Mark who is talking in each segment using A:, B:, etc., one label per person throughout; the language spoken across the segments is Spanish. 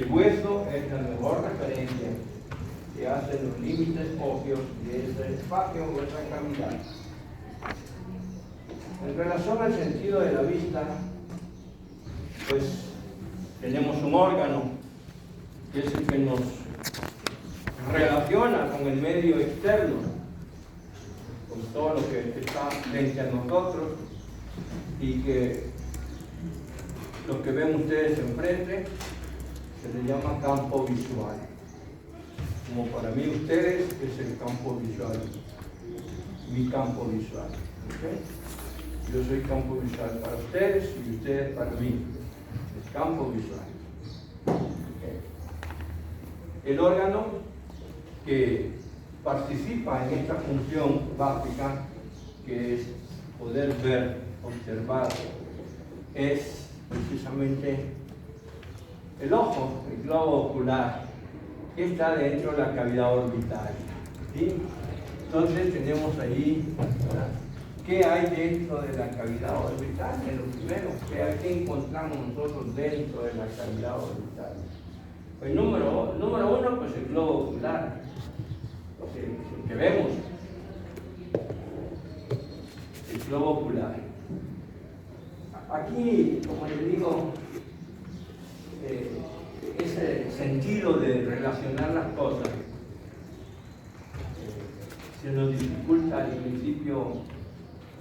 A: El hueso es la mejor referencia que hacen los límites óseos de ese espacio o esa cavidad. En relación al sentido de la vista, pues tenemos un órgano que es el que nos relaciona con el medio externo, con todo lo que está frente a nosotros, y que lo que ven ustedes enfrente se le llama campo visual. Como para mí ustedes es el campo visual, mi campo visual. ¿Okay? Yo soy campo visual para ustedes y ustedes para mí, el campo visual. ¿Okay? El órgano que participa en esta función básica, que es poder ver, observar, es precisamente el ojo, el globo ocular, que está dentro de la cavidad orbital. ¿Sí? Entonces tenemos ahí, ¿verdad?, ¿qué hay dentro de la cavidad orbital? En lo primero, ¿qué encontramos nosotros dentro de la cavidad orbital? Pues número uno, pues el globo ocular, lo que vemos, el globo ocular. Aquí, como les digo, ese sentido de relacionar las cosas se nos dificulta al principio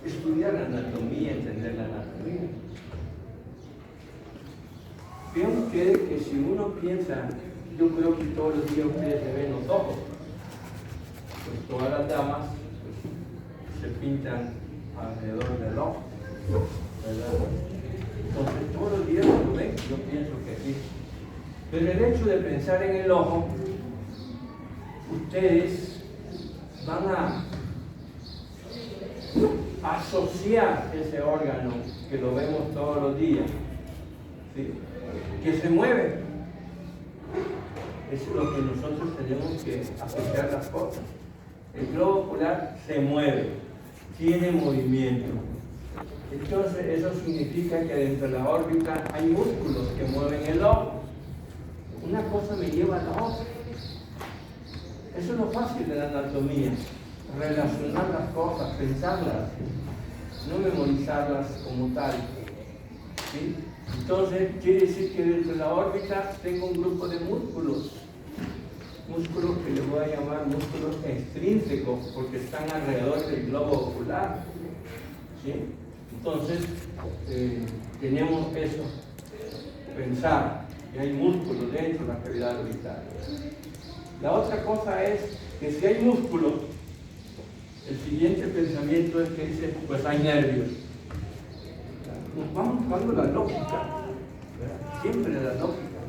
A: estudiar la anatomía, entender la anatomía. Vean ustedes que si uno piensa, yo creo que todos los días ustedes se ven los ojos, pues todas las damas pues, se pintan alrededor del ojo, ¿verdad? Entonces todos los días lo ven, yo pienso que sí. Pero el hecho de pensar en el ojo, ustedes van a asociar ese órgano que lo vemos todos los días, ¿sí?, que se mueve. Eso es lo que nosotros tenemos que asociar las cosas. El globo ocular se mueve, tiene movimiento. Entonces eso significa que dentro de la órbita hay músculos que mueven el ojo. Una cosa me lleva a la otra. Eso es lo fácil de la anatomía, relacionar las cosas, pensarlas, no memorizarlas como tal. ¿Sí? Entonces quiere decir que dentro de la órbita tengo un grupo de músculos que les voy a llamar músculos extrínsecos, porque están alrededor del globo ocular. ¿Sí? Entonces tenemos eso, pensar que hay músculos dentro de la cavidad orbital. La otra cosa es que si hay músculos, el siguiente pensamiento es que dice, pues hay nervios. Nos vamos buscando la lógica, ¿verdad? Siempre la lógica.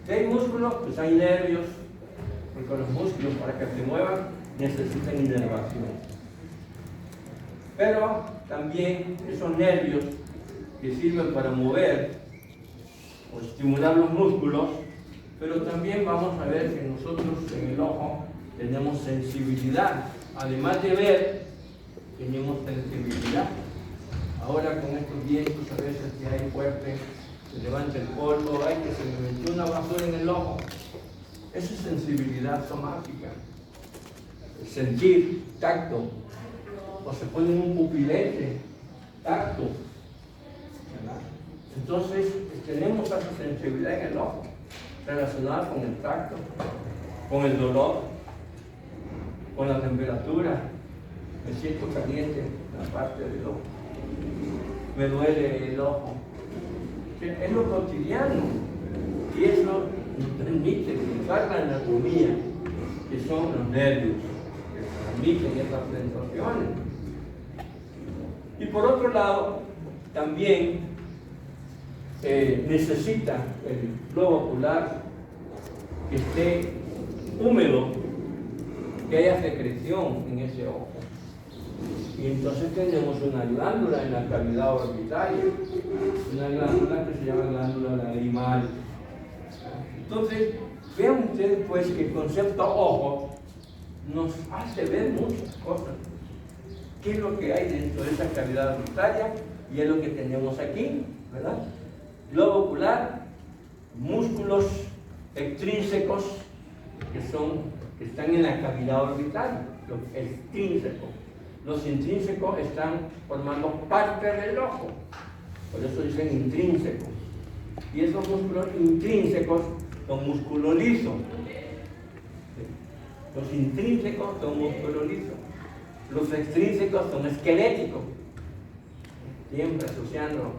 A: Si hay músculos, pues hay nervios, porque los músculos para que se muevan necesitan inervación. Pero también esos nervios que sirven para mover o estimular los músculos, pero también vamos a ver que nosotros en el ojo tenemos sensibilidad. Además de ver, tenemos sensibilidad. Ahora con estos vientos a veces que hay fuerte, se levanta el polvo, ay que se me metió una basura en el ojo. Eso es sensibilidad somática. Sentir, tacto. O se pone un pupilete, tacto. ¿Verdad? Entonces tenemos esa sensibilidad en el ojo, relacionada con el tacto, con el dolor, con la temperatura. Me siento caliente en la parte del ojo, me duele el ojo. Es lo cotidiano y eso nos permite explicar la anatomía, que son los nervios que transmiten estas sensaciones. Y por otro lado, también necesita el globo ocular que esté húmedo, que haya secreción en ese ojo. Y entonces tenemos una glándula en la cavidad orbital, una glándula que se llama glándula lagrimal. Entonces, vean ustedes pues que el concepto ojo nos hace ver muchas cosas. ¿Qué es lo que hay dentro de esa cavidad orbitaria? Y es lo que tenemos aquí, ¿verdad? Globo ocular, músculos extrínsecos que están en la cavidad orbital, los extrínsecos. Los intrínsecos están formando parte del ojo, por eso dicen intrínsecos. Y esos músculos intrínsecos son músculos lisos. Los intrínsecos son músculos lisos. Los extrínsecos son esqueléticos. Siempre asociando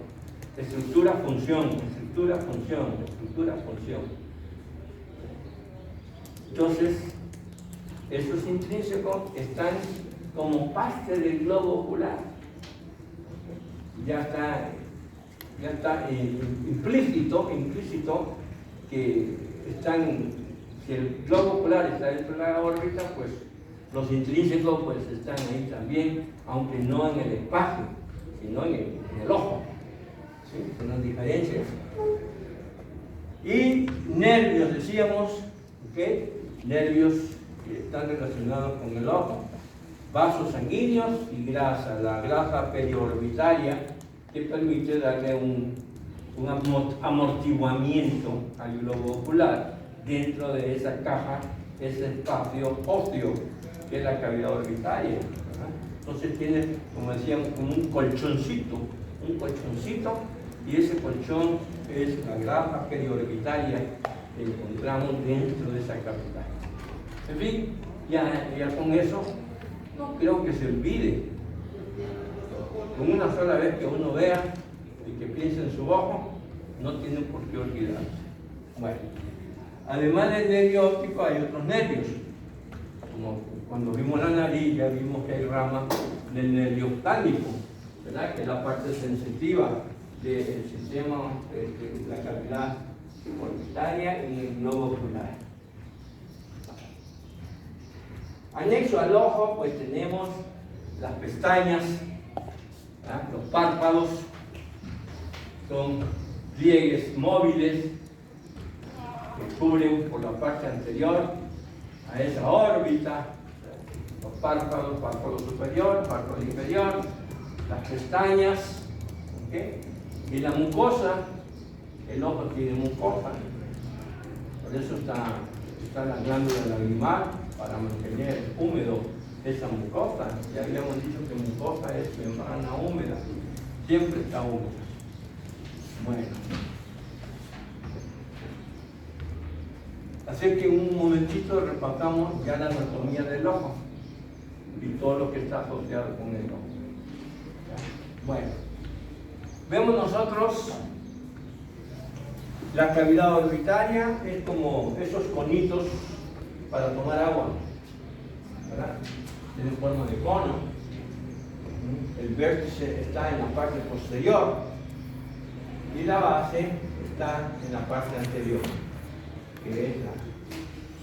A: estructura-función, estructura-función, estructura-función. Entonces, esos intrínsecos están como parte del globo ocular. Ya está implícito que si el globo ocular está dentro de la órbita, pues los intrínsecos pues están ahí también, aunque no en el espacio, sino en el ojo. ¿Sí? Son las diferencias. Y nervios, decíamos, ¿okay? Nervios que están relacionados con el ojo, vasos sanguíneos y grasa, la grasa periorbitaria que permite darle un amortiguamiento al globo ocular dentro de esa caja, ese espacio óseo que es la cavidad orbitaria, ¿verdad? Entonces tiene, como decíamos, como un colchoncito, y ese colchón es la grasa periorbitaria que encontramos dentro de esa cavidad. En fin, ya con eso no creo que se olvide. Con una sola vez que uno vea y que piense en su ojo, no tiene por qué olvidarse. Bueno, además del nervio óptico hay otros nervios. Como cuando vimos la nariz, ya vimos que hay ramas del nervio oftálico, ¿verdad? Que es la parte sensitiva del sistema de la cavidad orbitaria y el globo ocular. Anexo al ojo, pues tenemos las pestañas, ¿verdad? Los párpados, son pliegues móviles que cubren por la parte anterior a esa órbita, los párpados, párpado superior, párpado inferior, las pestañas, ¿okay? Y la mucosa, el ojo tiene mucosa, por eso está la glándula lagrimal para mantener húmedo esa mucosa. Ya habíamos dicho que mucosa es membrana húmeda, siempre está húmeda. Bueno, así que un momentito repasamos ya la anatomía del ojo y todo lo que está asociado con el ojo. Bueno, vemos nosotros la cavidad orbitaria, es como esos conitos para tomar agua, ¿verdad? Tiene forma de cono. El vértice está en la parte posterior y la base está en la parte anterior, que es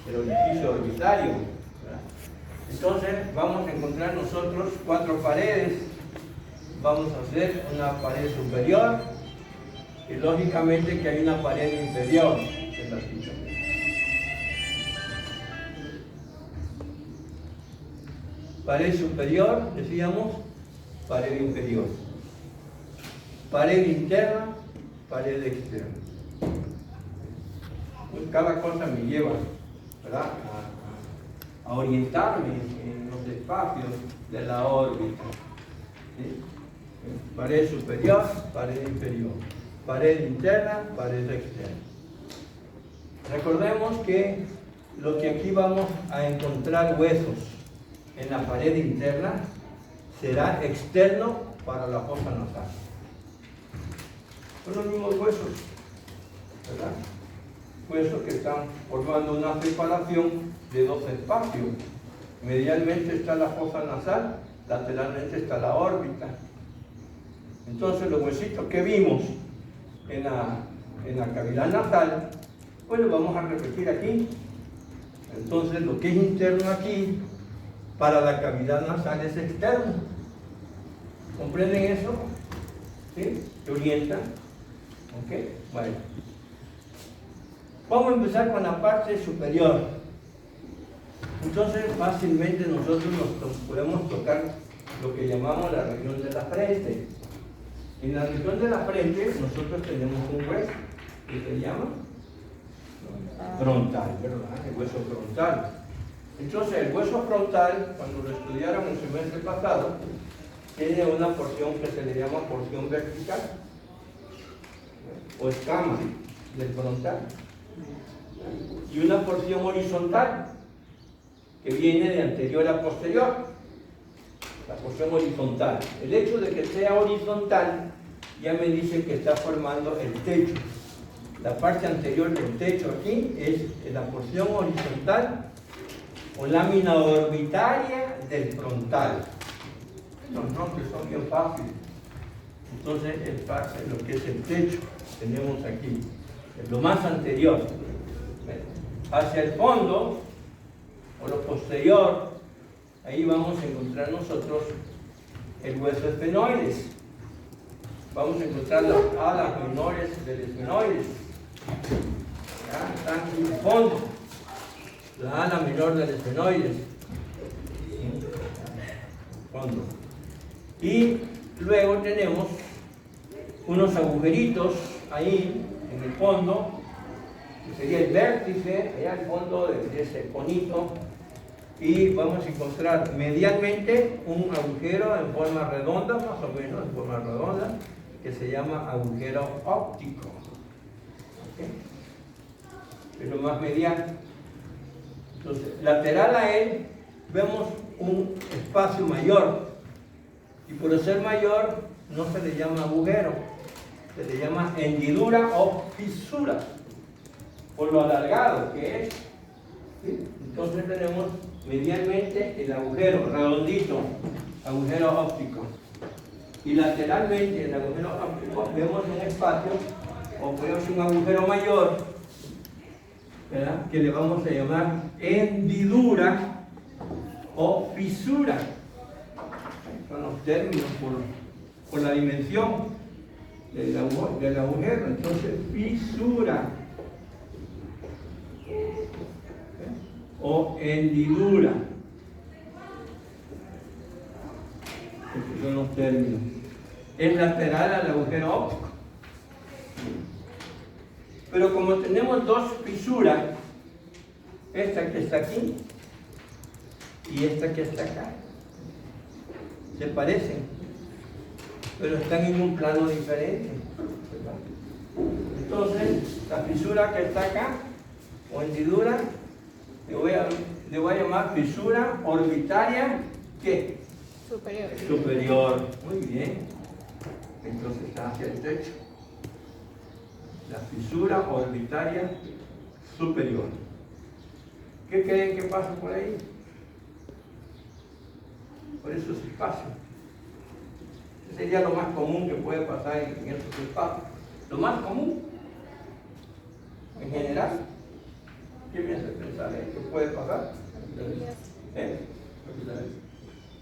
A: el orificio orbitario, ¿verdad? Entonces vamos a encontrar nosotros 4 paredes. Vamos a hacer una pared superior y lógicamente que hay una pared inferior, que es la ficha. Pared superior, decíamos, pared inferior. Pared interna, pared externa. Pues cada cosa me lleva, ¿verdad?, a orientarme en los espacios de la órbita. ¿Sí? Pared superior, pared inferior. Pared interna, pared externa. Recordemos que lo que aquí vamos a encontrar huesos en la pared interna será externo para la fosa nasal. Son los mismos huesos, ¿verdad? Huesos que están formando una separación de 2 espacios. Medialmente está la fosa nasal, lateralmente está la órbita. Entonces los huesitos que vimos en la cavidad nasal, pues lo vamos a repetir aquí. Entonces lo que es interno aquí, para la cavidad nasal es externo. ¿Comprenden eso? ¿Sí? ¿Se orientan? ¿Ok? Bueno. Vamos a empezar con la parte superior. Entonces fácilmente nosotros podemos tocar lo que llamamos la región de la frente. En la región de la frente nosotros tenemos un hueso que se llama frontal, ¿verdad? El hueso frontal. Entonces, el hueso frontal, cuando lo estudiaron el semestre pasado, tiene una porción que se le llama porción vertical o escama del frontal y una porción horizontal que viene de anterior a posterior, la porción horizontal. El hecho de que sea horizontal ya me dice que está formando el techo. La parte anterior del techo aquí es la porción horizontal o lámina orbitaria del frontal. Los nombres son bien fáciles. Entonces es fácil lo que es el techo. Tenemos aquí lo más anterior. Hacia el fondo o lo posterior, ahí vamos a encontrar nosotros el hueso esfenoides. Vamos a encontrar las alas menores del esfenoides. Ya están en el fondo. La ala menor del esfenoides. Fondo. Y luego tenemos unos agujeritos ahí en el fondo, que sería el vértice, allá al fondo de ese conito, y vamos a encontrar medialmente un agujero en forma redonda, más o menos en forma redonda, que se llama agujero óptico. ¿Okay? Es lo más medial. Entonces, lateral a él vemos un espacio mayor, y por ser mayor no se le llama agujero, se le llama hendidura o fisura, por lo alargado que es. ¿Sí? Entonces tenemos medialmente el agujero redondito, agujero óptico, y lateralmente en el agujero óptico vemos un espacio o vemos un agujero mayor, ¿verdad?, que le vamos a llamar hendidura o fisura. Son los términos por la dimensión del agujero. Entonces, fisura o hendidura. Estos son los términos. Es lateral al agujero óptico. Pero como tenemos dos fisuras, esta que está aquí y esta que está acá, se parecen, pero están en un plano diferente, ¿verdad? Entonces, la fisura que está acá, o hendidura, le voy a llamar fisura orbitaria, ¿qué?
B: Superior.
A: Superior. Muy bien. Entonces está hacia el techo. La fisura orbitaria superior. ¿Qué creen que pasa por ahí? Por esos espacios. Ese sería lo más común que puede pasar en esos espacios. Lo más común, en general. ¿Qué me hace pensar que puede pasar? Capilares.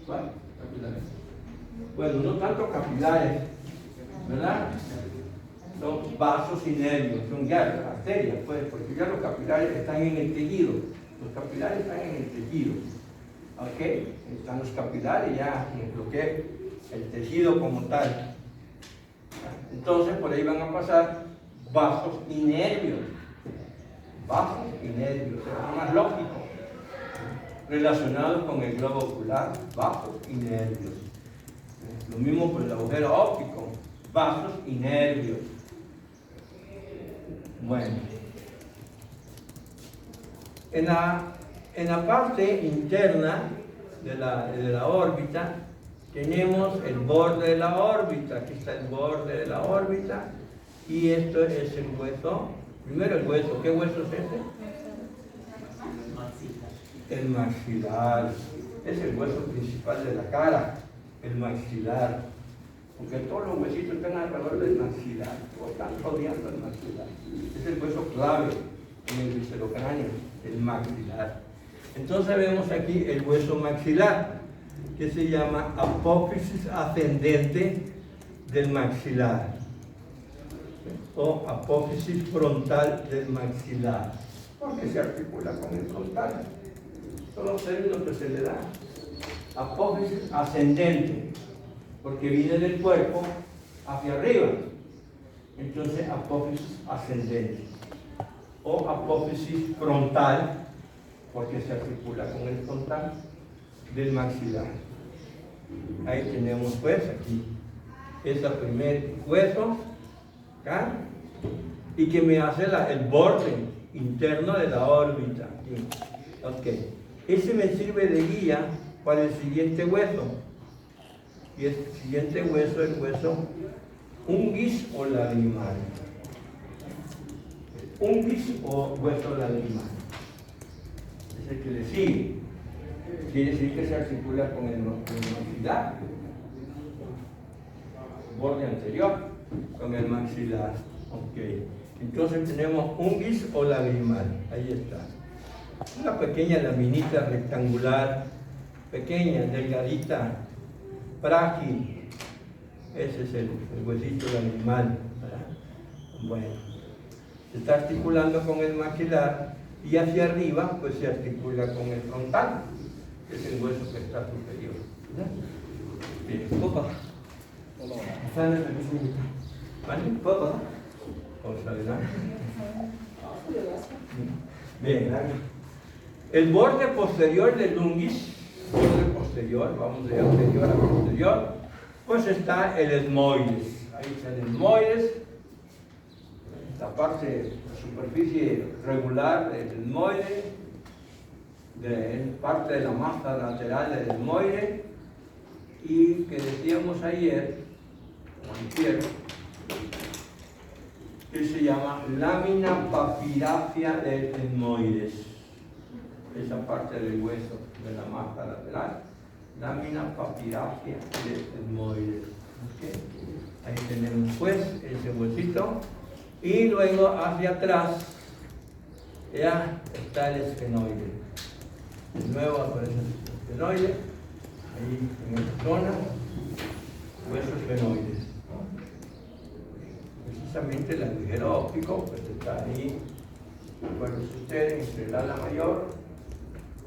A: ¿Cuál? Capilares. Bueno, no tanto capilares, ¿verdad? Son vasos y nervios, son ya arterias, pues, porque ya los capilares están en el tejido. Los capilares están en el tejido. ¿Ok? Están los capilares ya en lo que es el tejido como tal. Entonces, por ahí van a pasar vasos y nervios. Vasos y nervios, es más lógico. Relacionados con el globo ocular, vasos y nervios. Lo mismo por el agujero óptico, vasos y nervios. Bueno, en la parte interna de la órbita tenemos el borde de la órbita. Aquí está el borde de la órbita y esto es el hueso. Primero el hueso. ¿Qué hueso es ese? El maxilar. Es el hueso principal de la cara, el maxilar. Porque todos los huesitos están alrededor del maxilar, o están rodeando el maxilar. Es el hueso clave en el viscerocráneo, el maxilar. Entonces vemos aquí el hueso maxilar, que se llama apófisis ascendente del maxilar, o apófisis frontal del maxilar, porque se articula con el frontal. Son los términos que se le dan. Apófisis ascendente, porque viene del cuerpo hacia arriba. Entonces, apófisis ascendente. o apófisis frontal, porque se articula con el frontal del maxilar. Ahí tenemos pues aquí ese primer hueso acá, y que me hace el borde interno de la órbita aquí. Ok, ese me sirve de guía para el siguiente hueso, y el siguiente hueso es el hueso unguis o lagrimal. Unguis o hueso lagrimal es el que le sigue. Quiere decir que se articula con el maxilar, borde anterior, con el maxilar. Ok, entonces tenemos unguis o lagrimal. Ahí está. Una pequeña laminita rectangular, pequeña, delgadita, frágil. Ese es el huesito lagrimal. Bueno, se está articulando con el maxilar y hacia arriba pues se articula con el frontal, que es el hueso que está superior. Bien, papá. ¿Vale? Papá. Vamos adelante. Bien. El borde posterior del unguis, borde posterior, vamos de anterior a posterior, pues está el etmoides. Ahí está el etmoides, la parte, la superficie regular del etmoide, parte de la masa lateral del etmoide, y que decíamos ayer, que se llama lámina papirácea del etmoides. Esa parte del hueso de la masa lateral, lámina papirácea del etmoides. ¿Okay? Ahí tenemos pues ese huesito, y luego hacia atrás ya está el esfenoide. De nuevo aparece el esfenoide, ahí en esta zona, hueso esfenoide. Precisamente el agujero óptico pues está ahí, bueno, ustedes entre el ala mayor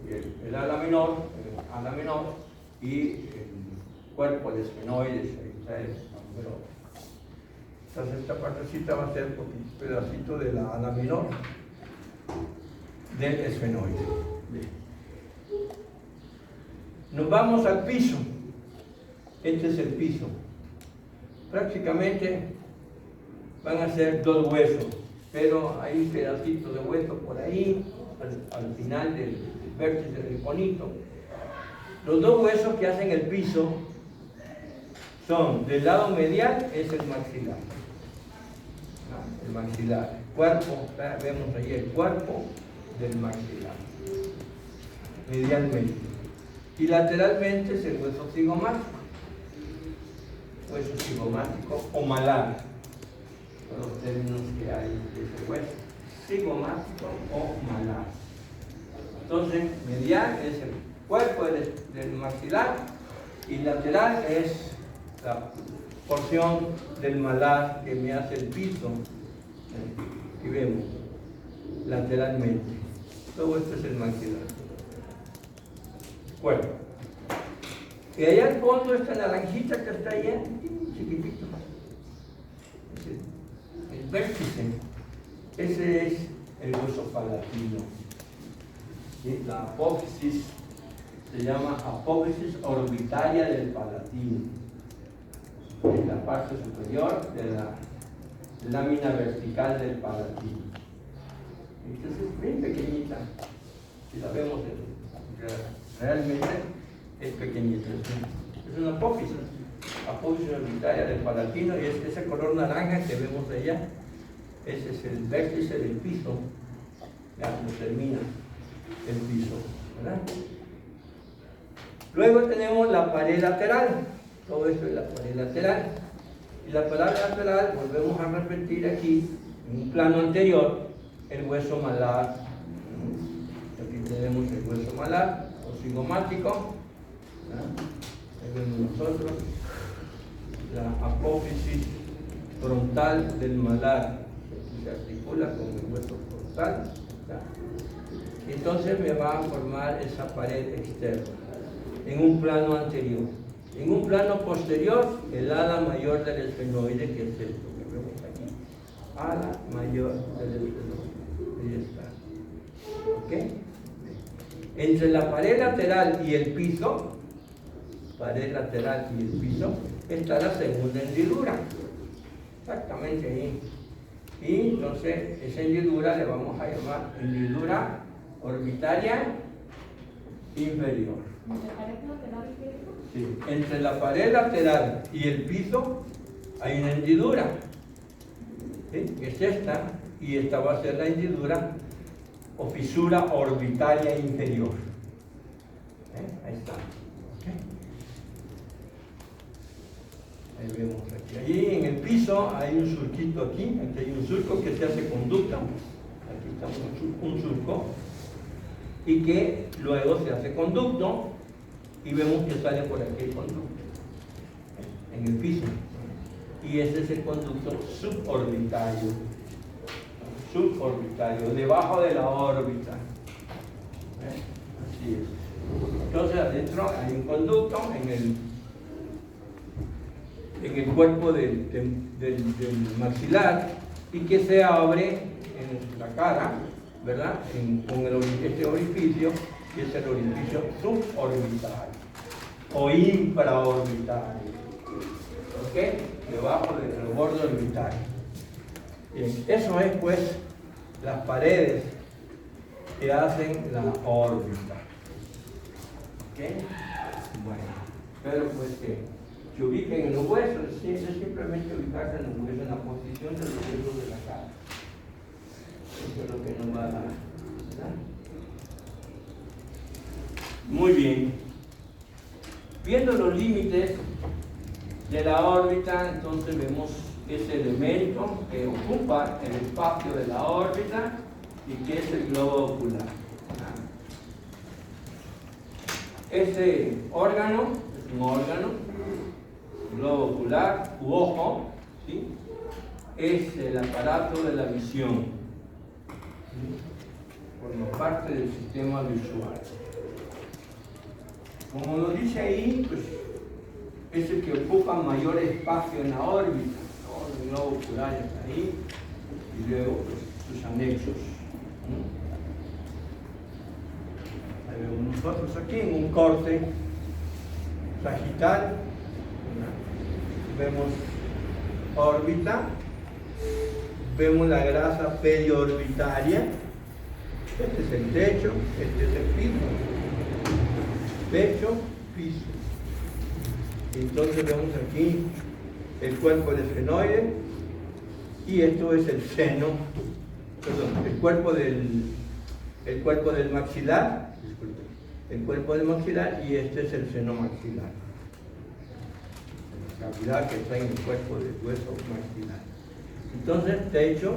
A: y el ala menor, y el cuerpo de esfenoides. Ahí está el agujero óptico. Entonces esta partecita va a ser un pedacito de la ala menor del esfenoide. Bien. Nos vamos al piso. Este es el piso. Prácticamente van a ser dos huesos, pero hay un pedacito de hueso por ahí, al final del vértice del conito. Los dos huesos que hacen el piso son, del lado medial es el maxilar. El maxilar, el cuerpo, vemos ahí el cuerpo del maxilar, medialmente. Y lateralmente es el hueso cigomático o malar, los términos que hay de ese hueso, cigomático o malar. Entonces, medial es el cuerpo del maxilar y lateral es la porción del malar que me hace el piso, que vemos lateralmente. Todo esto es el maxilar. Cuerpo. Y allá al fondo esta naranjita que está allá, chiquitito. El vértice, ese es el hueso palatino. ¿Sí? La apófisis se llama apófisis orbitaria del palatino. Es la parte superior de la lámina vertical del palatino. Entonces es bien pequeñita. Si la vemos, realmente es pequeñita. Es una apófisis orbitaria del palatino, y es ese color naranja que vemos allá. Ese es el vértice del piso, ya nos termina el piso, ¿verdad? Luego tenemos la pared lateral. Todo esto es la pared lateral. Y la pared lateral, volvemos a repetir aquí, en un plano anterior, el hueso malar. Aquí tenemos el hueso malar, o cigomático. Ahí vemos nosotros la apófisis frontal del malar, que se articula con el hueso frontal. Entonces me va a formar esa pared externa en un plano anterior. En un plano posterior, el ala mayor del esfenoide, que es esto que vemos aquí. Ala mayor del esfenoide. Ahí está. ¿Ok? Entre la pared lateral y el piso, está la segunda hendidura. Exactamente ahí. Y entonces esa hendidura le vamos a llamar hendidura orbitaria inferior. Sí. Entre la pared lateral y el piso hay una hendidura. ¿Sí? Es esta, y esta va a ser la hendidura o fisura orbitaria inferior. Ahí está. ¿Okay? Ahí vemos aquí. Allí en el piso hay un surquito aquí hay un surco que se hace conducta. Aquí está un surco. Y que luego se hace conducto y vemos que sale por aquí el conducto. En el piso. Y ese es el conducto suborbitario. Suborbitario, debajo de la órbita. Así es. Entonces adentro hay un conducto en el cuerpo del maxilar y que se abre en la cara, ¿verdad? Con este orificio, que es el orificio suborbitario o infraorbitario. ¿Ok? Debajo del borde orbitario. Bien, eso es pues las paredes que hacen la órbita. ¿Ok? Bueno, pero pues que se ubiquen en los huesos, es simplemente ubicarse en los huesos, en la posición de los huesos de la cara. Eso es lo que nos va a dar, ¿verdad? Muy bien. Viendo los límites de la órbita, entonces vemos ese elemento que ocupa el espacio de la órbita y que es el globo ocular. Ese órgano es un órgano, globo ocular u ojo, ¿sí? Es el aparato de la visión, ¿sí? Forma parte del sistema visual. Como lo dice ahí, pues es el que ocupa mayor espacio en la órbita. El globo ocular está ahí y luego pues, sus anexos. Ahí vemos nosotros aquí en un corte sagital. Vemos órbita, vemos la grasa periorbitaria. Este es el techo, este es el piso. Techo, piso. Entonces vemos aquí el cuerpo del esfenoide y esto es el seno, perdón, el cuerpo del maxilar, disculpe, el cuerpo del maxilar y este es el seno maxilar, la cavidad que está en el cuerpo del hueso maxilar. Entonces, techo,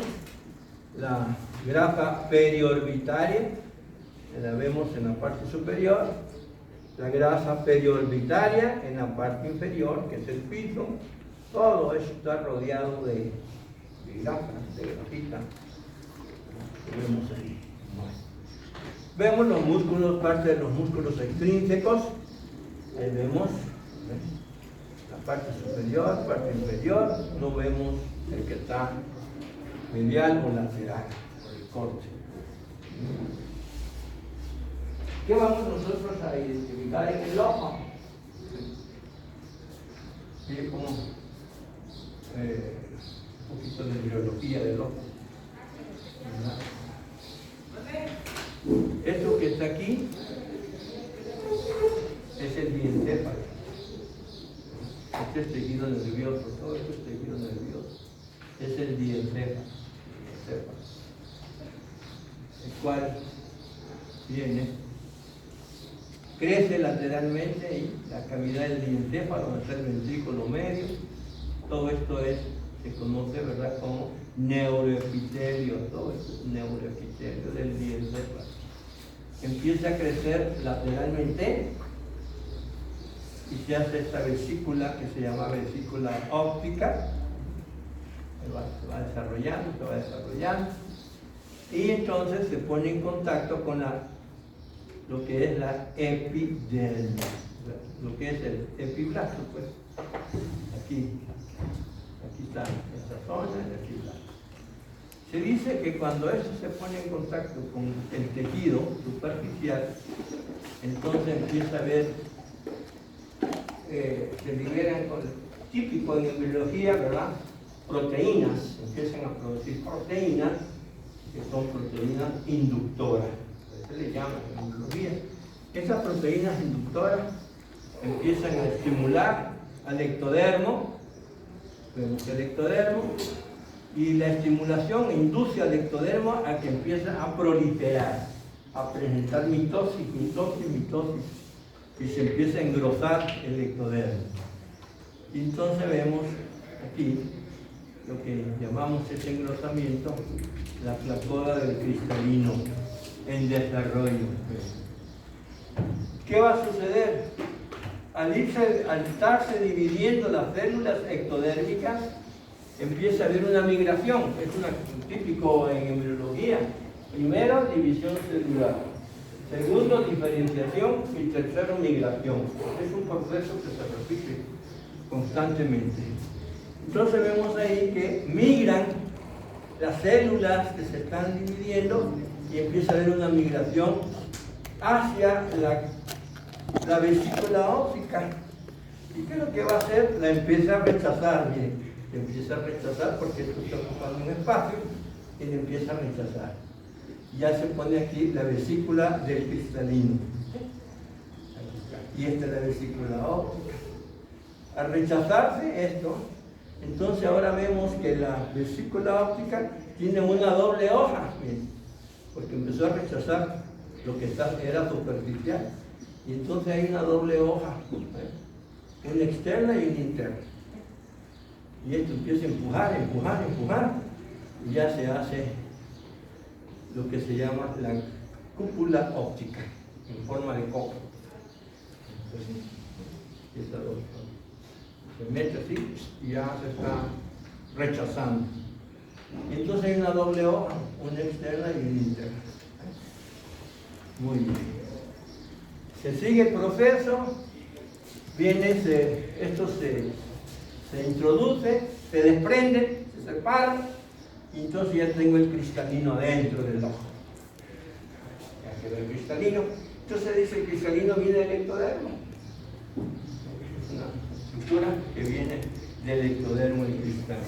A: la grasa periorbitaria, la vemos en la parte superior, la grasa periorbitaria en la parte inferior, que es el piso. Todo eso está rodeado de grasa, de grasita. Lo vemos ahí. Vemos los músculos, parte de los músculos extrínsecos. Ahí vemos la parte superior, parte inferior. No vemos el que está medial o lateral, por el corte. ¿Qué vamos nosotros a identificar en el ojo? ¿Sí? Como un poquito de biología del ojo. Esto que está aquí es el dientéfalo. Este es tejido nervioso, todo esto es tejido nervioso. Es el dientéfalo, el cual crece lateralmente y la cavidad del dientéfalo, donde está el ventrículo medio. Todo esto se conoce, ¿verdad?, como neuroepitelio. Todo esto es neuroepitelio del dientéfalo. Empieza a crecer lateralmente y se hace esta vesícula que se llama vesícula óptica. Se va desarrollando y entonces se pone en contacto con lo que es la epidermis, lo que es el epiblasto, pues aquí está esta zona, el epiblasto. Se dice que cuando esto se pone en contacto con el tejido superficial, entonces empieza a haber, se liberan, típico en embriología, ¿verdad? Proteínas, empiezan a producir proteínas, que son proteínas inductoras, eso le llaman en embriología. Esas proteínas inductoras empiezan a estimular al ectodermo, vemos el ectodermo, y la estimulación induce al ectodermo a que empiece a proliferar, a presentar mitosis, y se empieza a engrosar el ectodermo. Y entonces vemos aquí lo que llamamos ese engrosamiento, la placoda del cristalino en desarrollo. ¿Qué va a suceder? Al estarse dividiendo las células ectodérmicas, empieza a haber una migración, es típico en embriología. Primero, división celular. Segundo, diferenciación. Y tercero, migración. Es un proceso que se repite constantemente. Entonces vemos ahí que migran las células que se están dividiendo y empieza a haber una migración hacia la vesícula óptica. ¿Y qué es lo que va a hacer? La empieza a rechazar, miren. Empieza a rechazar porque esto está ocupando un espacio y le empieza a rechazar. Ya se pone aquí la vesícula del cristalino. Y esta es la vesícula óptica. Al rechazarse esto, entonces ahora vemos que la vesícula óptica tiene una doble hoja, miren, porque empezó a rechazar lo que era superficial. Y entonces hay una doble hoja, una externa y una interna. Y esto empieza a empujar, y ya se hace lo que se llama la cúpula óptica, en forma de copa. Se mete así y ya se está rechazando. Y entonces hay una doble hoja, una externa y una interna. Muy bien. Se sigue el proceso, esto se introduce, se desprende, se separa, y entonces ya tengo el cristalino dentro del ojo. Ya quedó el cristalino. Entonces dice el cristalino viene del ectodermo. Es una estructura que viene del ectodermo del cristal.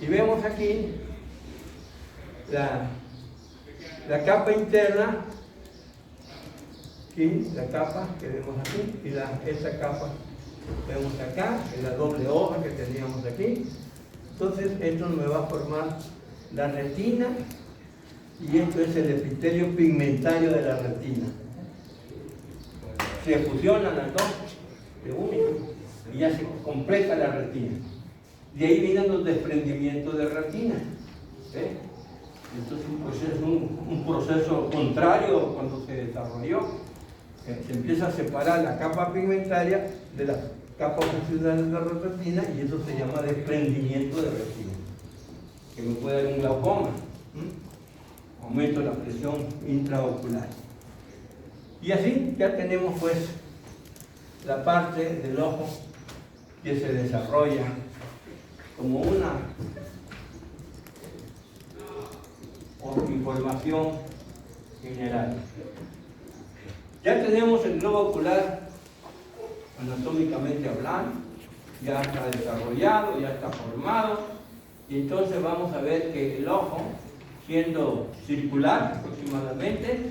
A: Y vemos aquí la capa interna, aquí, la capa que vemos aquí, y esta capa vemos acá, en la doble hoja que teníamos aquí. Entonces esto me va a formar la retina, y esto es el epitelio pigmentario de la retina. Se fusionan las dos, se unen y ya se completa la retina. De ahí vienen los desprendimientos de retina. Entonces pues es un proceso contrario cuando se desarrolló. Se empieza a separar la capa pigmentaria de la capa funcional de la retina, y eso se llama desprendimiento de retina, que me puede dar un glaucoma, aumento de la presión intraocular. Y así ya tenemos pues la parte del ojo que se desarrolla como una información general. Ya tenemos el globo ocular anatómicamente hablando, ya está desarrollado, ya está formado, y entonces vamos a ver que el ojo, siendo circular aproximadamente,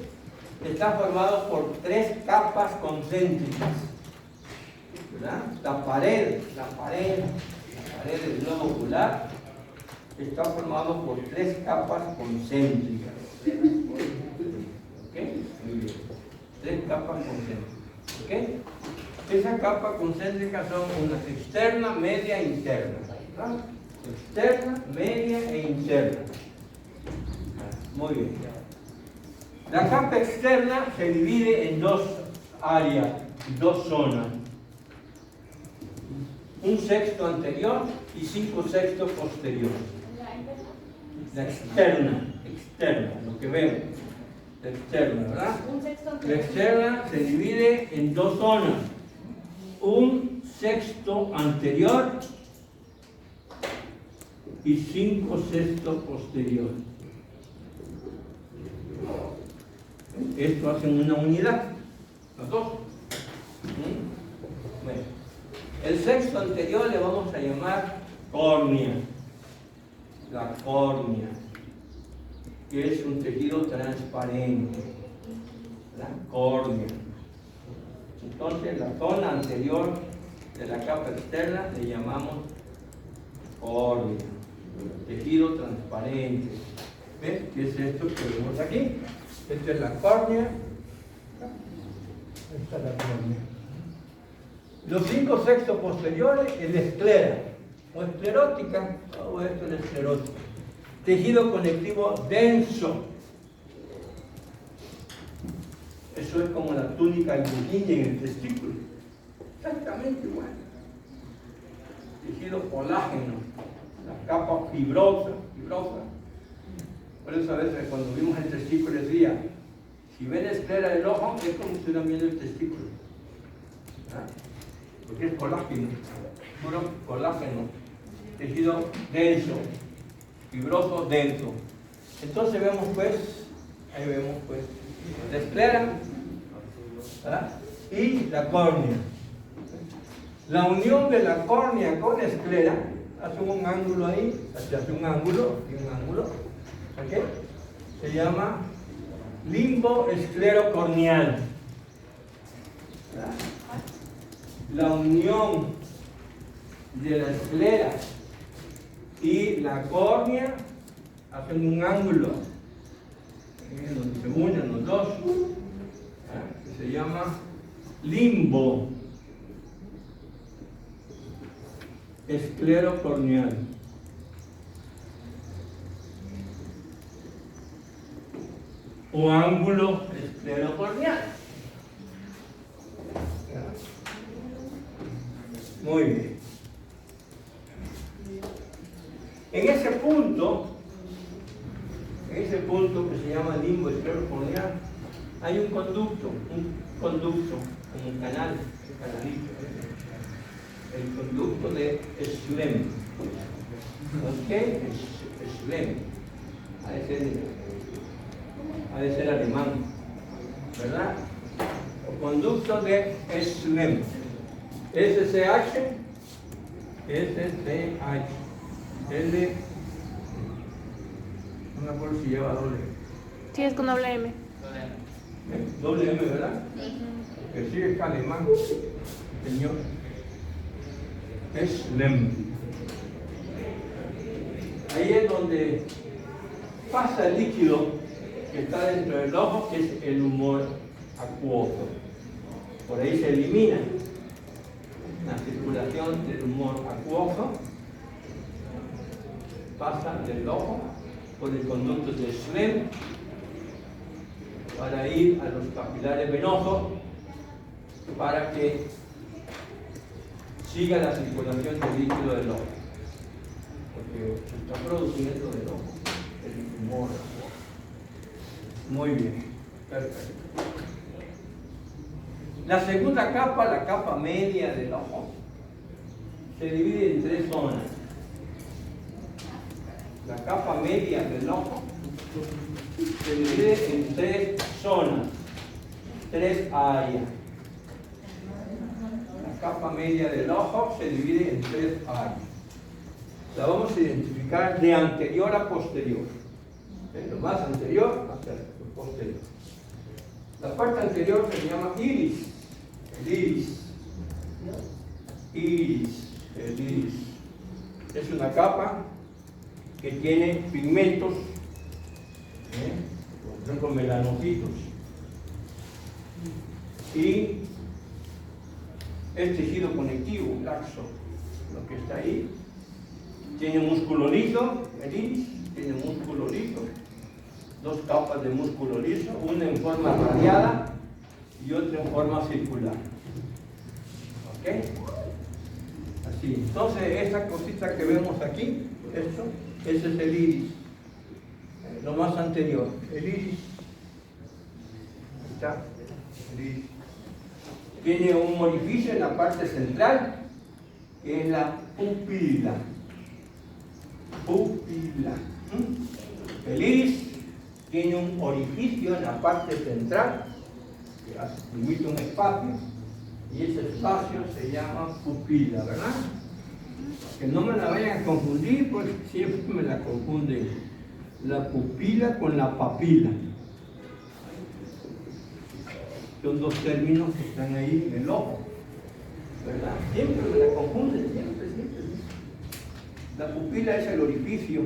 A: está formado por 3 capas concéntricas, ¿verdad? La pared del globo ocular está formado por 3 capas concéntricas. ¿Ok? Muy bien. 3 capas concéntricas. ¿Ok? Esas capas concéntricas son una externa, media e interna. ¿Verdad? Externa, media e interna. Muy bien. La capa externa se divide en 2 áreas, 2 zonas. 1/6 anterior y 5/6 posterior. La externa, lo que vemos. La externa, ¿verdad? La externa se divide en 2 zonas. 1/6 anterior y 5/6 posterior. Esto hacen una unidad, los dos. Bueno, el sexto anterior le vamos a llamar córnea. La córnea, que es un tejido transparente. La córnea. Entonces, la zona anterior de la capa externa le llamamos córnea, tejido transparente. ¿Ves? ¿Qué es esto que vemos aquí? Esta es la córnea. Esta es la córnea. Los 5/6 posteriores es la esclera, o esclerótica, o esto es esclerótica. Tejido conectivo denso. Eso es como la túnica del bikini en el testículo. Exactamente igual. Tejido colágeno, la capa fibrosa. Por eso a veces cuando vimos el testículo decía, si ven la esclera del ojo, es como si estuvieran viendo el testículo. ¿Ah? Porque es colágeno, puro colágeno, tejido denso, fibroso denso. Entonces vemos pues, ahí vemos pues, la esclera, ¿verdad? Y la córnea. La unión de la córnea con la esclera hace un ángulo ahí, hace un ángulo, ¿ok? Se llama limbo esclerocorneal. La unión de la esclera y la córnea hacen un ángulo donde se unen los dos, que se llama limbo esclerocorneal. O ángulo esclerocorneal. Muy bien. En ese punto que se llama limbo esclerocorneal, hay un conducto, como un canalito. El conducto de Schlemm. ¿Ok? Schlemm. Ha de ser alemán, ¿verdad? El conducto de Schlemm. SCH, L, no me acuerdo si lleva doble.
B: Sí, es con doble M.
A: Doble M, ¿verdad? Que sí es alemán, señor. Schlemm. Ahí es donde pasa el líquido que está dentro del ojo, que es el humor acuoso. Por ahí se elimina la circulación del humor acuoso, pasa del ojo por el conducto de Schlemm para ir a los capilares venosos para que siga la circulación del líquido del ojo, porque se está produciendo del ojo el humor acuoso. Muy bien, perfecto. La segunda capa, la capa media del ojo, se divide en 3 zonas. La capa media del ojo se divide en 3 zonas, 3 áreas. La capa media del ojo se divide en 3 áreas. La vamos a identificar de anterior a posterior. De lo más anterior hacia lo posterior. La parte anterior se llama iris. El iris. Es una capa que tiene pigmentos, por ejemplo melanocitos, y es tejido conectivo, laxo, lo que está ahí. Tiene músculo liso, el iris tiene músculo liso, 2 capas de músculo liso, una en forma radiada y otra en forma circular. ¿Ok? Así. Entonces, esta cosita que vemos aquí, ese es el iris. Lo más anterior, el iris. Está, el iris. Tiene un orificio en la parte central, que es la pupila. pupila. El iris tiene un orificio en la parte central que limita un espacio y ese espacio se llama pupila, ¿verdad? Que no me la vayan a confundir porque siempre me la confunden. La pupila con la papila. Son dos términos que están ahí en el ojo, ¿verdad? Siempre me la confunden, siempre. La pupila es el orificio,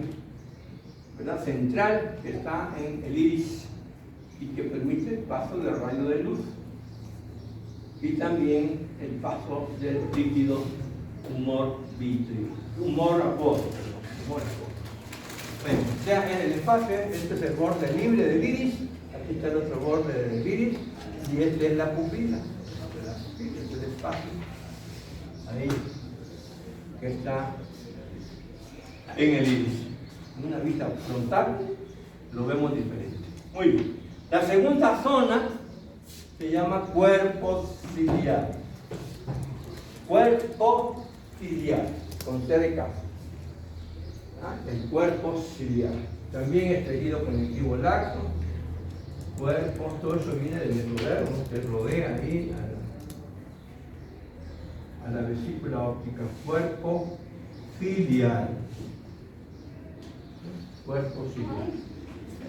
A: ¿verdad?, central que está en el iris y que permite el paso del rayo de luz y también el paso del líquido humor vítreo, humor acuoso. Bueno, ya en el espacio, este es el borde libre del iris, aquí está el otro borde del iris y este es la pupila, este es el espacio, ahí, que está en el iris. En una vista frontal lo vemos diferente. Muy bien. La segunda zona se llama cuerpo ciliar. Cuerpo ciliar, con C de casa. El cuerpo ciliar. También es tejido conectivo laxo. Cuerpo, todo eso viene del mesodermo, que rodea ahí a la vesícula óptica. Cuerpo ciliar. Cuerpo ciliar.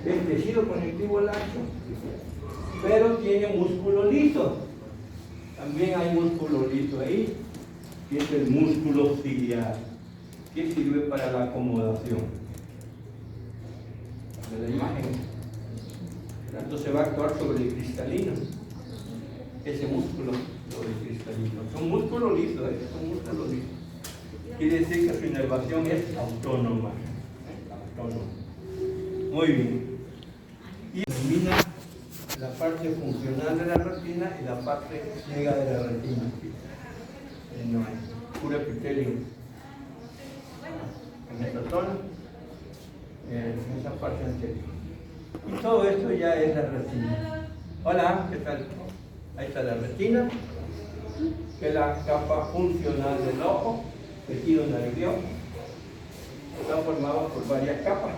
A: Es tejido conectivo laxo, pero tiene músculo liso. También hay músculo liso ahí, que es el músculo ciliar, que sirve para la acomodación de la imagen. Entonces va a actuar sobre el cristalino, ese músculo sobre el cristalino. Son músculos lisos, son músculos lisos. Quiere decir que su inervación es autónoma. Muy bien. Y termina la parte funcional de la retina y la parte ciega de la retina. No hay puro epitelio en esta zona, en esa parte anterior. Y todo esto ya es la retina. Hola, ¿qué tal? Ahí está la retina, que es la capa funcional del ojo, tejido nervioso. Está formado por varias capas.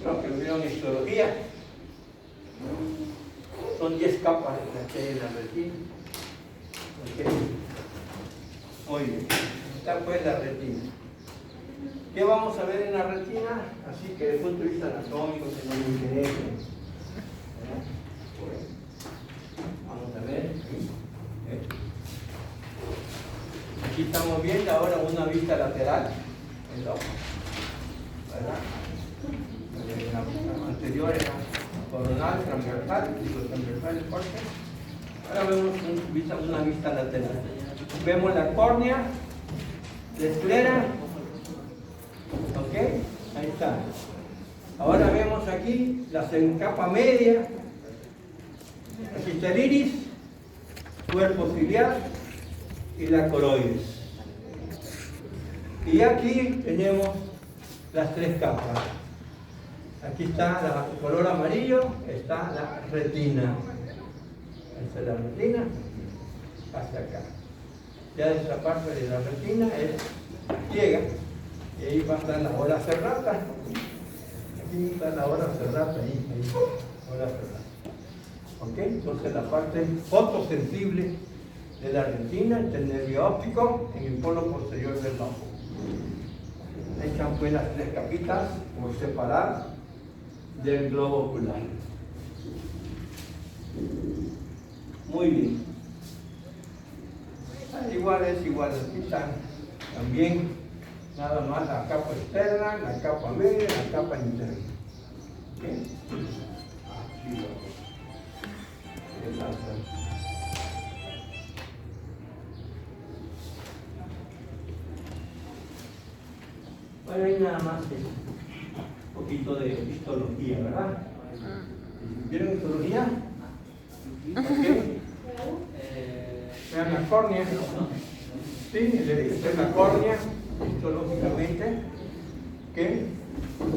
A: Creo que lo vieron en histología. Son 10 capas las que hay en la retina. Okay. Muy bien. Esta pues la retina. ¿Qué vamos a ver en la retina? Así que desde el punto de vista anatómico se nos interesa. Vamos a ver. Aquí estamos viendo ahora una vista lateral. El ojo, ¿verdad? La anterior era coronal, transversal, y los transversales fuertes. Ahora vemos una vista lateral. Vemos la córnea, la esclera, ¿ok? Ahí está. Ahora vemos aquí la capa media. Aquí está el iris, cuerpo ciliar y la coroides. Y aquí tenemos las 3 capas. Aquí está el color amarillo, está la retina. Esta es la retina, hasta acá. Ya esta parte de la retina es ciega, y ahí va a estar la ola serrata. Aquí está la ola serrata, ahí, ola serrata. ¿Ok? Entonces la parte fotosensible de la retina, el nervio óptico en el polo posterior del ojo. Echan pues las 3 capitas por separar del globo ocular. Muy bien. Igual, aquí están también nada más la capa externa, la capa media y la capa interna. ¿Okay? Bueno, hay nada más un poquito de histología, ¿verdad? ¿Vieron histología? ¿Okay? Vean la córnea. Sí, esta es la córnea, histológicamente. ¿Okay?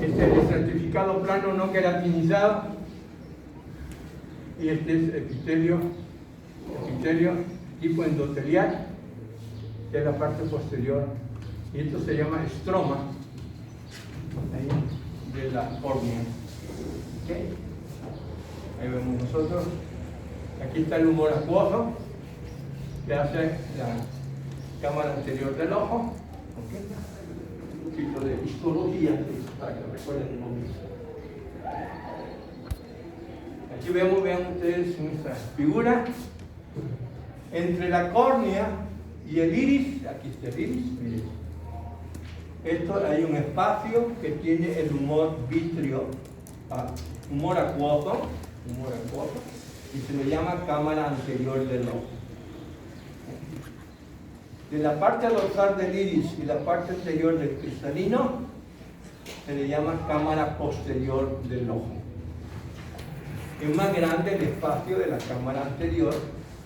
A: Este es el certificado plano no queratinizado. Y este es epitelio tipo endotelial, que es la parte posterior. Y esto se llama estroma. ahí de la córnea. ¿Okay? Ahí vemos nosotros. Aquí está el humor acuoso que hace la cámara anterior del ojo. ¿Okay? Un poquito de histología para que recuerden un poquito. Aquí vean ustedes nuestra figura. Entre la córnea y el iris, aquí está el iris, miren. Esto hay un espacio que tiene el humor vítreo, humor acuoso, y se le llama cámara anterior del ojo. De la parte dorsal del iris y la parte anterior del cristalino se le llama cámara posterior del ojo. Es más grande el espacio de la cámara anterior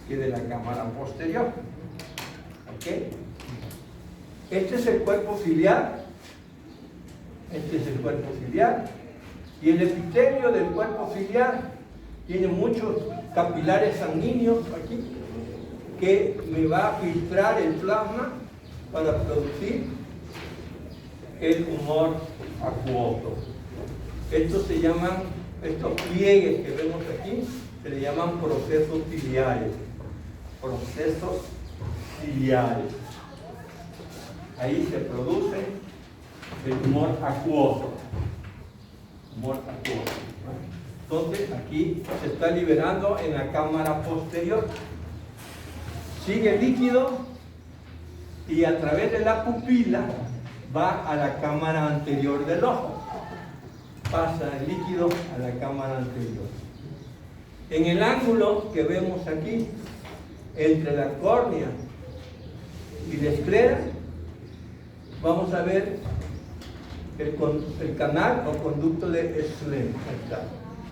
A: que de la cámara posterior. ¿Ok? Este es el cuerpo ciliar. Y el epitelio del cuerpo ciliar tiene muchos capilares sanguíneos aquí que me va a filtrar el plasma para producir el humor acuoso. Estos pliegues que vemos aquí se le llaman procesos ciliares. Ahí se produce el humor acuoso. Entonces aquí se está liberando en la cámara posterior. Sigue el líquido y a través de la pupila va a la cámara anterior del ojo. Pasa el líquido a la cámara anterior. En el ángulo que vemos aquí, entre la córnea y la esclera, vamos a ver el canal o conducto de Schlemm.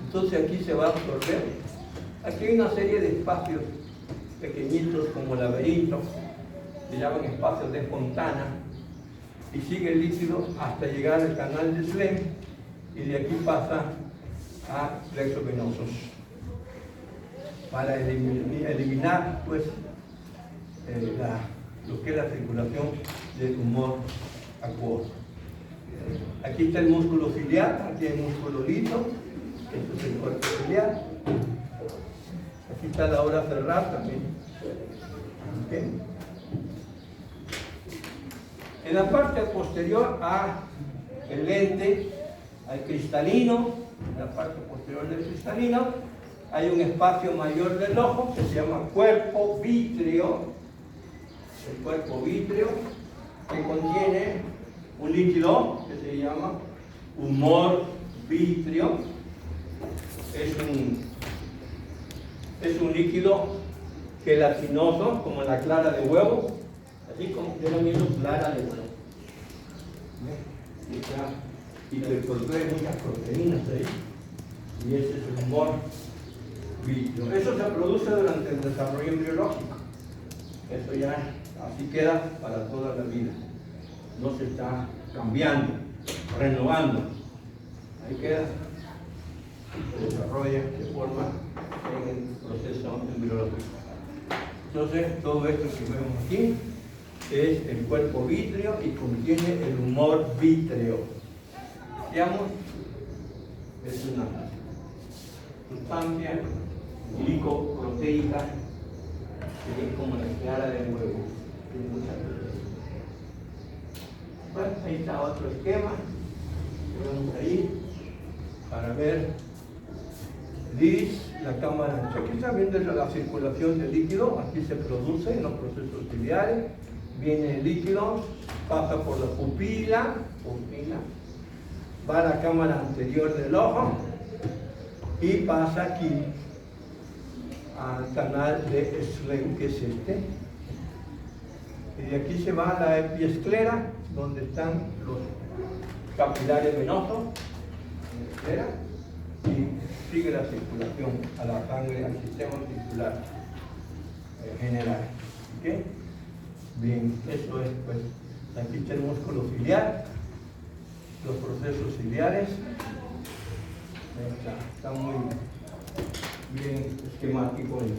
A: Entonces aquí se va a absorber. Aquí hay una serie de espacios pequeñitos como laberintos, se llaman espacios de fontana, y sigue el líquido hasta llegar al canal de Schlemm y de aquí pasa a plexos venosos para eliminar pues lo que es la circulación del humor acuoso. Aquí está el músculo ciliar, aquí hay el músculo liso, esto es el cuerpo ciliar. Aquí está la hora cerrada también. ¿Okay? En la parte posterior el lente, al cristalino, en la parte posterior del cristalino, hay un espacio mayor del ojo que se llama cuerpo vítreo. El cuerpo vítreo que contiene un líquido que se llama humor vítreo. Es un líquido gelatinoso, como la clara de huevo, así como yo lo miro clara de huevo. Y le contiene muchas proteínas ahí. Y ese es el humor vítreo. Eso se produce durante el desarrollo embriológico. Eso ya así queda para toda la vida. No se está cambiando, renovando. Ahí queda. Se desarrolla, se forma en el proceso embriológico. Entonces, todo esto que vemos aquí es el cuerpo vítreo y contiene el humor vítreo. Digamos, es una sustancia glicoproteica que es como la clara del huevo. Tiene mucha proteína. Bueno, ahí está otro esquema que vemos ahí para ver el iris, la cámara. Aquí está viendo la circulación del líquido, aquí se produce en los procesos ciliares, viene el líquido, pasa por la pupila, va a la cámara anterior del ojo y pasa aquí al canal de Schlemm, que es este. Y de aquí se va a la epiesclera, donde están los capilares venosos, en la esclera, y sigue la circulación a la sangre, al sistema circular general. ¿Okay? Bien, eso es, pues, aquí está el músculo ciliar, los procesos ciliares, está muy bien esquemático en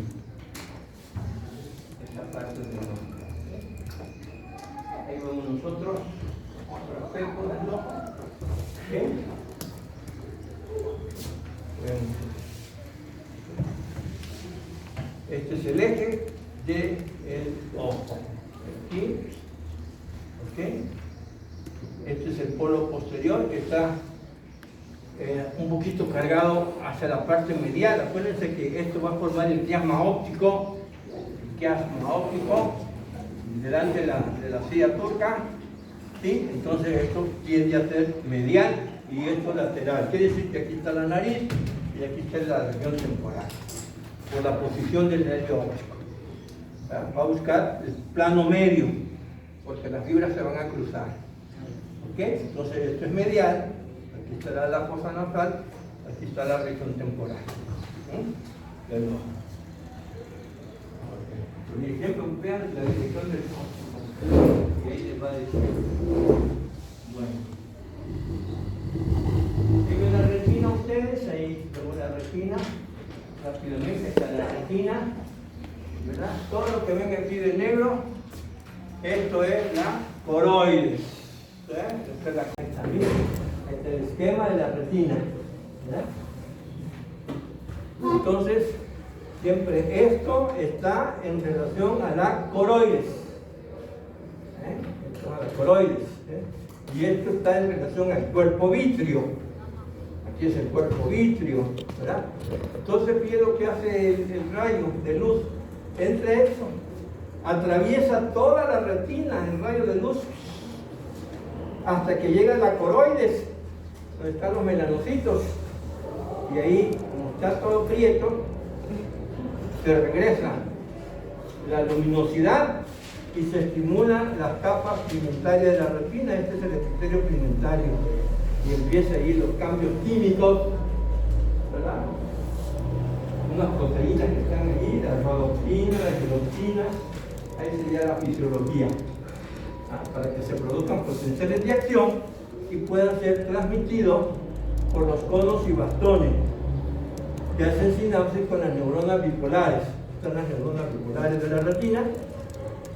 A: esta parte de la... Ahí vemos nosotros otro aspecto del ojo. Este es el eje del ojo. Aquí. ¿Okay? Este es el polo posterior que está un poquito cargado hacia la parte medial. Acuérdense que esto va a formar el quiasma óptico. Delante de la silla turca. ¿Sí? Entonces esto tiende a ser medial y esto lateral. Quiere decir que aquí está la nariz y aquí está la región temporal, por la posición del nervio óptico. Va a buscar el plano medio, porque las fibras se van a cruzar. ¿Ok? Entonces esto es medial, aquí estará la fosa nasal, aquí está la región temporal. Del ojo. Por ejemplo, vean la dirección del ojo. Y ahí les va a decir. Bueno. ¿Tienen la retina ustedes? Ahí tengo la retina. Rápidamente está la retina. ¿Verdad? Todo lo que ven aquí de negro, esto es la coroides. Esta es la también. Este es el esquema de la retina. ¿Verdad? Entonces, siempre esto está en relación a la coroides. A la coroides. Y esto está en relación al cuerpo vítreo. Aquí es el cuerpo vítreo, ¿verdad? Entonces, fíjense lo que hace el rayo de luz. Entre eso, atraviesa toda la retina el rayo de luz hasta que llega a la coroides, donde están los melanocitos. Y ahí, como está todo prieto, se regresa la luminosidad y se estimulan las capas pigmentarias de la retina. Este es el epitelio pigmentario. Y empieza ahí los cambios químicos, ¿verdad? Unas proteínas que están ahí, la rhodopsina, la gelotina, ahí sería la fisiología, para que se produzcan potenciales de acción y puedan ser transmitidos por los conos y bastones que hacen sinapsis con las neuronas bipolares. Estas son las neuronas bipolares de la retina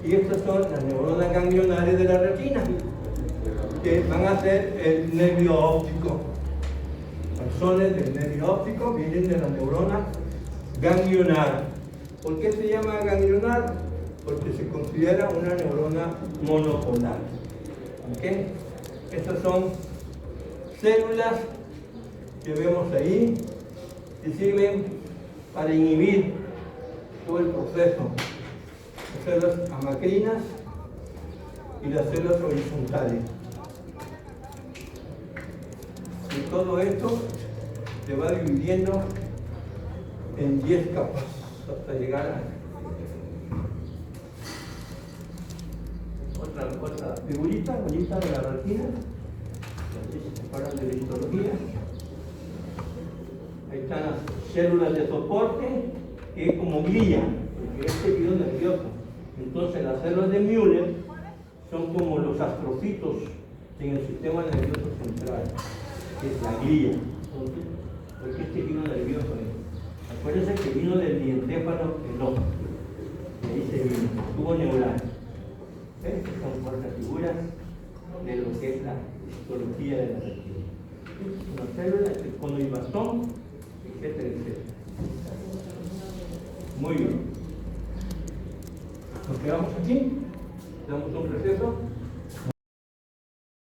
A: y estas son las neuronas ganglionares de la retina, que van a ser el nervio óptico. Los axones del nervio óptico vienen de la neurona ganglionar. ¿Por qué se llama ganglionar? Porque se considera una neurona monopolar. ¿Okay? Estas son células que vemos ahí, que sirven para inhibir todo el proceso. Las células amacrinas y las células horizontales. Y todo esto se va dividiendo en 10 capas hasta llegar a otra figurita bonita de la retina. Aquí se separan de la histología. Ahí están las células de soporte, que es como glía, porque es tejido nervioso. Entonces las células de Müller son como los astrocitos en el sistema nervioso central, que es la glía. Entonces, porque es tejido nervioso. Acuérdense que vino del dientéfano el ojo. Y ahí se vino, tubo neural. Estas son cuatro figuras de lo que es la histología de la retina. Una célula, el cono y bastón, etcétera, etcétera. Muy bien. Nos quedamos aquí, damos un receso.